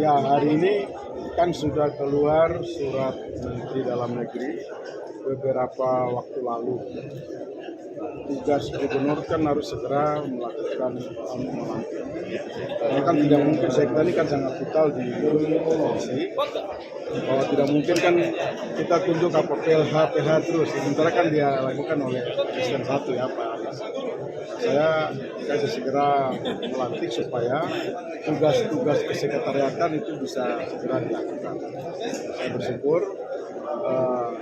Ya, hari ini kan sudah keluar surat Menteri Dalam Negeri beberapa waktu lalu. Tugas gubernur kan harus segera melakukan melantik. Karena kan tidak mungkin, sekda ini kan sangat vital di provinsi. Bahwa tidak mungkin kan kita tunjuk apa PLH terus, sementara kan dia lakukan oleh asisten satu ya Pak Aris. Saya kasih segera melantik supaya tugas-tugas kesekretariatan itu bisa segera dilakukan. Saya bersyukur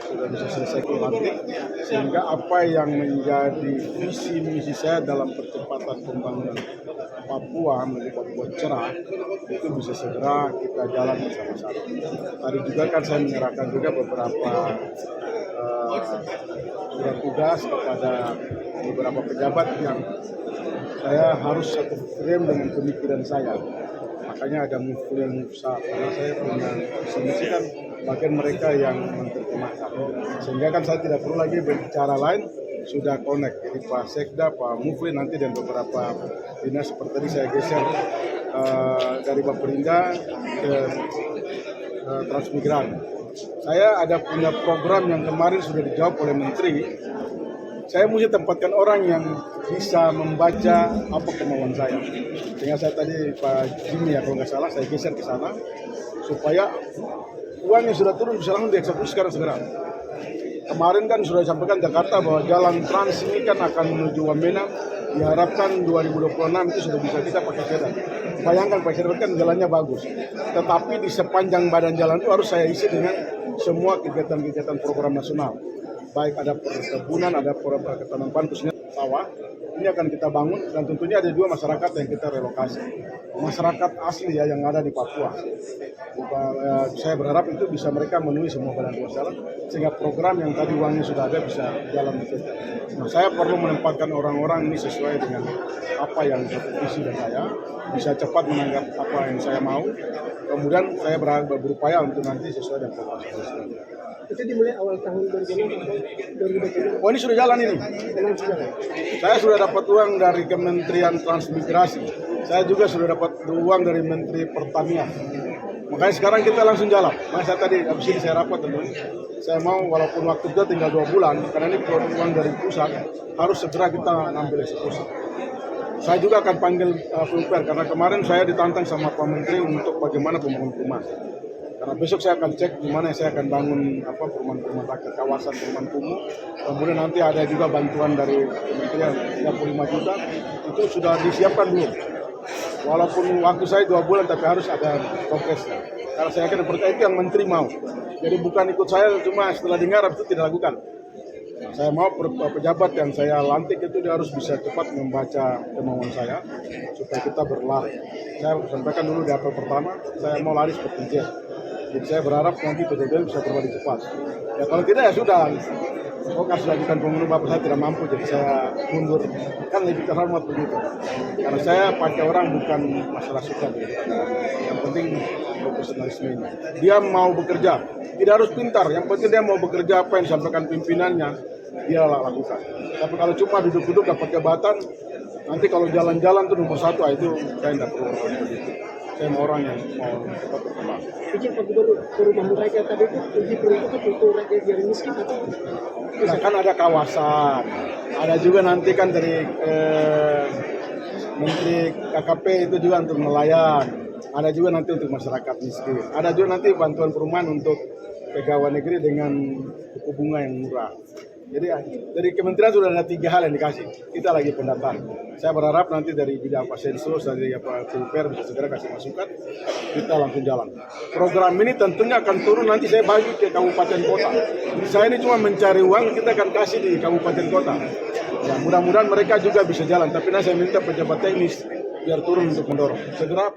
sudah bisa selesai melantik, sehingga apa yang menjadi visi misi saya dalam percepatan pembangunan Papua menjadi Papua cerah itu bisa segera kita jalan bersama-sama. Tadi juga kan saya menyerahkan juga beberapa surat tugas kepada beberapa pejabat yang saya harus satu frame dengan pemikiran saya. Makanya ada mufsa, karena saya punya visi kan bagian mereka yang menerjemahkan. Sehingga kan saya tidak perlu lagi berbicara lain, sudah connect. Jadi Pak Sekda, Pak Mufli nanti dan beberapa dinas seperti tadi saya geser dari Baperinda ke Transmigran. Saya ada punya program yang kemarin sudah dijawab oleh Menteri. Saya mesti tempatkan orang yang bisa membaca apa kemauan saya. Sehingga saya tadi Pak Jimmy ya kalau nggak salah saya geser ke sana supaya uang yang sudah turun bisa langsung dieksekusi sekarang segera. Kemarin kan sudah disampaikan Jakarta bahwa jalan trans ini kan akan menuju Wamena, diharapkan 2026 itu sudah bisa kita pakai sepeda. Bayangkan pakai sepeda kan jalannya bagus, tetapi di sepanjang badan jalan itu harus saya isi dengan semua kegiatan-kegiatan program nasional. Baik ada perkebunan, ada program ketanaman khususnya sawah, ini akan kita bangun dan tentunya ada dua masyarakat yang kita relokasi. Masyarakat asli ya yang ada di Papua. Saya berharap itu bisa mereka memenuhi semua badan masalah sehingga program yang tadi uangnya sudah ada bisa jalan betul. Nah, saya perlu menempatkan orang-orang ini sesuai dengan apa yang visi dan saya bisa cepat menanggap apa yang saya mau. Kemudian saya berupaya untuk nanti sesuai dengan program. Itu dimulai awal tahun 2020. Oh ini sudah jalan ini. Saya sudah dapat uang dari Kementerian Transmigrasi. Saya juga sudah dapat uang dari Menteri Pertanian. Makanya sekarang kita langsung jalan. Makanya saya tadi habis ini saya rapat tentunya. Saya mau walaupun waktu kita tinggal 2 bulan, karena ini uang dari pusat, harus segera kita ngambil eksekusi. Saya juga akan panggil Pupr karena kemarin saya ditantang sama Pak Menteri untuk bagaimana pembangunan rumah. Karena besok saya akan cek di mana saya akan bangun perumahan rakyat, kawasan perumahan kumuh. Kemudian nanti ada juga bantuan dari Kementerian 35 juta. Itu sudah disiapkan belum? Walaupun waktu saya 2 bulan tapi harus ada progresnya. Karena saya akan seperti itu yang Menteri mau. Jadi bukan ikut saya cuma setelah dengar itu tidak lakukan. Saya mau pejabat yang saya lantik itu dia harus bisa cepat membaca kemauan saya supaya kita berlari. Saya sampaikan dulu di apel pertama, saya mau lari seperti jet. Jadi saya berharap nanti PTBL bisa berbalik cepat. Ya kalau tidak ya sudah. Oh kan sudah bukan pembunuh bapak saya tidak mampu jadi saya mundur. Kan lebih terhormat begitu. Karena saya pakai orang bukan masalah suka. Yang penting profesionalismenya. Dia mau bekerja, tidak harus pintar. Yang penting dia mau bekerja apa yang disampaikan pimpinannya, dia lakukan. Tapi kalau cuma duduk-duduk dapat jabatan, nanti kalau jalan-jalan tuh nomor 1 itu saya tidak perlu orang begitu. Saya mau orang yang mau cepat berkembang. Izin Pak Gubernur, perumahan rakyat tadi itu uji peruntuk untuk rakyat yang miskin atau? Nah, kan ada kawasan, ada juga nanti kan dari Menteri KKP itu juga untuk nelayan, ada juga nanti untuk masyarakat miskin, ada juga nanti bantuan perumahan untuk pegawai negeri dengan suku bunga yang murah. Jadi dari kementerian sudah ada 3 hal yang dikasih. Kita lagi pendataan. Saya berharap nanti dari bidang Pak Sensus, dari Pak Pupr bisa segera kasih masukan. Kita langsung jalan. Program ini tentunya akan turun nanti saya bagi ke kabupaten kota. Saya ini cuma mencari uang, kita akan kasih di kabupaten kota. Ya, mudah-mudahan mereka juga bisa jalan. Tapi nanti saya minta pejabat teknis biar turun untuk mendorong. Segera